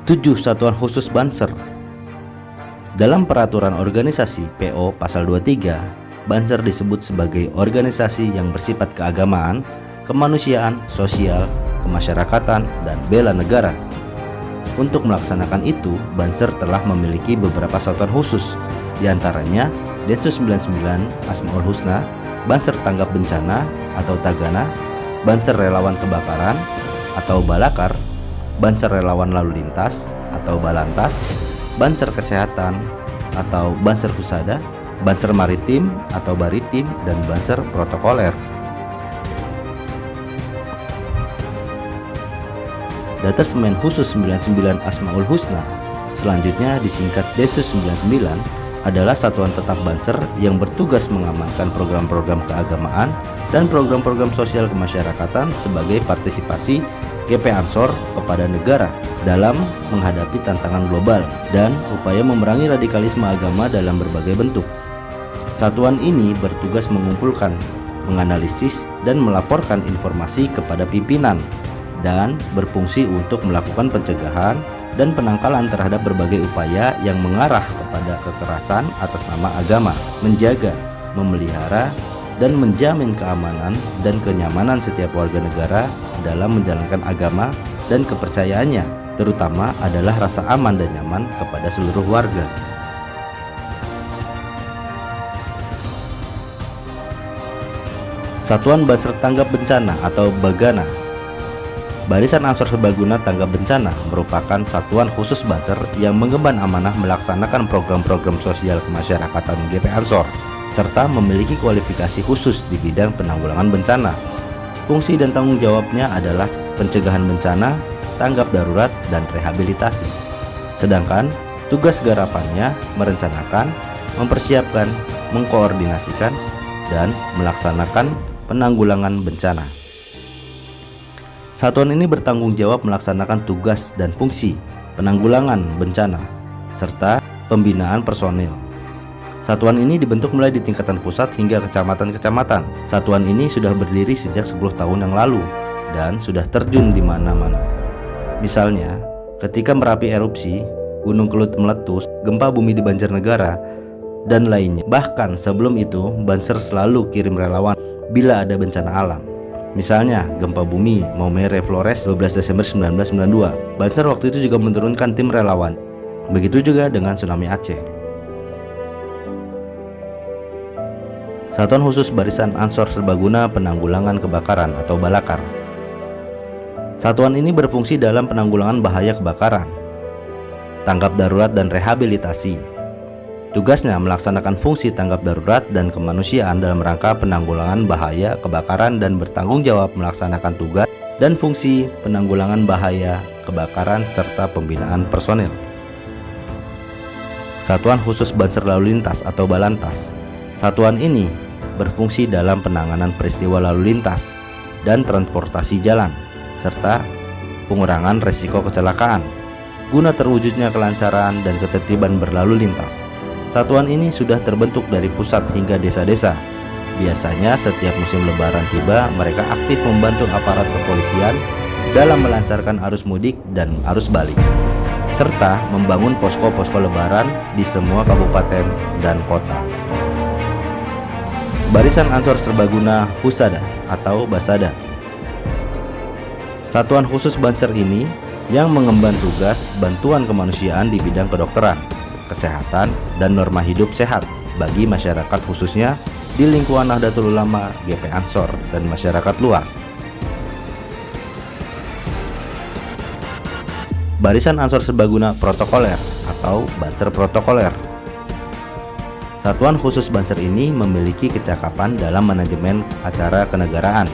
7. Satuan Khusus Banser. Dalam Peraturan Organisasi PO Pasal 23, Banser disebut sebagai organisasi yang bersifat keagamaan, kemanusiaan, sosial, kemasyarakatan, dan bela negara. Untuk melaksanakan itu, Banser telah memiliki beberapa satuan khusus, diantaranya Densus 99 Asmaul Husna, Banser Tanggap Bencana atau Tagana, Banser Relawan Kebakaran atau Balakar, Banser Relawan Lalu Lintas atau Balantas, Banser Kesehatan atau Banser Husada, Banser Maritim atau Baritim, dan Banser Protokoler. Detasmen Khusus 99 Asmaul Husna, selanjutnya disingkat Densus 99, adalah satuan tetap Banser yang bertugas mengamankan program-program keagamaan dan program-program sosial kemasyarakatan sebagai partisipasi GP Ansor kepada negara dalam menghadapi tantangan global dan upaya memerangi radikalisme agama dalam berbagai bentuk. Satuan ini bertugas mengumpulkan, menganalisis, dan melaporkan informasi kepada pimpinan dan berfungsi untuk melakukan pencegahan dan penangkalan terhadap berbagai upaya yang mengarah kepada kekerasan atas nama agama, menjaga, memelihara, dan menjamin keamanan dan kenyamanan setiap warga negara dalam menjalankan agama dan kepercayaannya, terutama adalah rasa aman dan nyaman kepada seluruh warga. Satuan Banser Tanggap Bencana atau Bagana. Barisan Ansor Serbaguna Tanggap Bencana merupakan satuan khusus Banser yang mengemban amanah melaksanakan program-program sosial kemasyarakatan GP Ansor, serta memiliki kualifikasi khusus di bidang penanggulangan bencana. Fungsi dan tanggung jawabnya adalah pencegahan bencana, tanggap darurat, dan rehabilitasi. Sedangkan tugas garapannya merencanakan, mempersiapkan, mengkoordinasikan, dan melaksanakan penanggulangan bencana. Satuan ini bertanggung jawab melaksanakan tugas dan fungsi penanggulangan bencana serta pembinaan personil. Satuan ini dibentuk mulai di tingkatan pusat hingga kecamatan-kecamatan. Satuan ini sudah berdiri sejak 10 tahun yang lalu dan sudah terjun di mana-mana. Misalnya, ketika Merapi erupsi, Gunung Kelut meletus, gempa bumi di Banjarnegara, dan lainnya. Bahkan sebelum itu, Banser selalu kirim relawan bila ada bencana alam. Misalnya, gempa bumi Maumere Flores 12 Desember 1992. Banser waktu itu juga menurunkan tim relawan. Begitu juga dengan tsunami Aceh. Satuan Khusus Barisan Ansor Serbaguna Penanggulangan Kebakaran atau Balakar. Satuan ini berfungsi dalam penanggulangan bahaya kebakaran, tanggap darurat, dan rehabilitasi. Tugasnya melaksanakan fungsi tanggap darurat dan kemanusiaan dalam rangka penanggulangan bahaya kebakaran dan bertanggung jawab melaksanakan tugas dan fungsi penanggulangan bahaya kebakaran serta pembinaan personil. Satuan Khusus Banser Lalu Lintas atau Balantas. Satuan ini berfungsi dalam penanganan peristiwa lalu lintas dan transportasi jalan, serta pengurangan resiko kecelakaan, guna terwujudnya kelancaran dan ketertiban berlalu lintas. Satuan ini sudah terbentuk dari pusat hingga desa-desa. Biasanya setiap musim lebaran tiba, mereka aktif membantu aparat kepolisian dalam melancarkan arus mudik dan arus balik, serta membangun posko-posko lebaran di semua kabupaten dan kota. Barisan Ansor Serbaguna Husada atau Basada. Satuan khusus Banser ini yang mengemban tugas bantuan kemanusiaan di bidang kedokteran, kesehatan, dan norma hidup sehat bagi masyarakat khususnya di lingkungan Nahdlatul Ulama, GP Ansor, dan masyarakat luas. Barisan Ansor Serbaguna Protokoler atau Banser Protokoler. Satuan khusus Banser ini memiliki kecakapan dalam manajemen acara kenegaraan,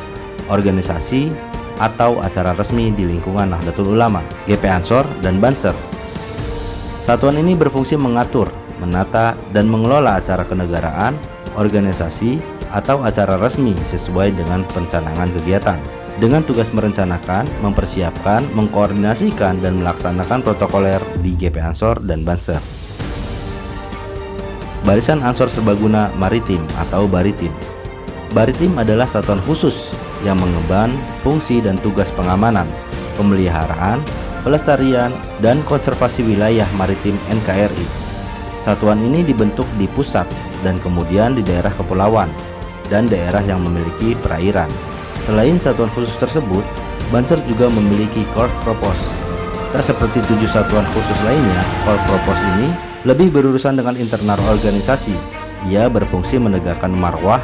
organisasi, atau acara resmi di lingkungan Nahdlatul Ulama, GP Ansor, dan Banser. Satuan ini berfungsi mengatur, menata, dan mengelola acara kenegaraan, organisasi, atau acara resmi sesuai dengan pencanangan kegiatan, dengan tugas merencanakan, mempersiapkan, mengkoordinasikan, dan melaksanakan protokoler di GP Ansor dan Banser. Barisan Ansor Serbaguna Maritim atau Baritim. Baritim adalah satuan khusus yang mengemban fungsi dan tugas pengamanan, pemeliharaan, Pelestarian, dan Konservasi Wilayah Maritim NKRI. Satuan ini dibentuk di pusat dan kemudian di daerah kepulauan dan daerah yang memiliki perairan. Selain satuan khusus tersebut, Banser juga memiliki Corps Propos. Tak seperti 7 satuan khusus lainnya, Corps Propos ini lebih berurusan dengan internal organisasi. Ia berfungsi menegakkan marwah,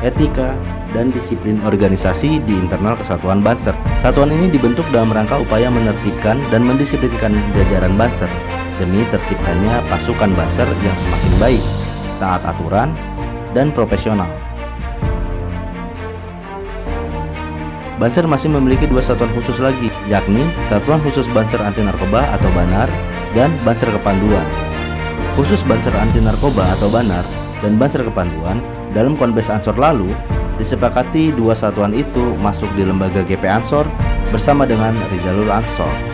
etika, dan disiplin organisasi di internal kesatuan Banser. Satuan ini dibentuk dalam rangka upaya menertibkan dan mendisiplinkan jajaran Banser demi terciptanya pasukan Banser yang semakin baik, taat aturan, dan profesional. Banser masih memiliki 2 satuan khusus lagi, yakni Satuan Khusus Banser Anti Narkoba atau Banar dan Banser Kepanduan. Khusus Banser Anti Narkoba atau Banar dan Banser Kepanduan dalam Konbes Ansor lalu disepakati 2 satuan itu masuk di lembaga GP Ansor bersama dengan Rizalul Ansor.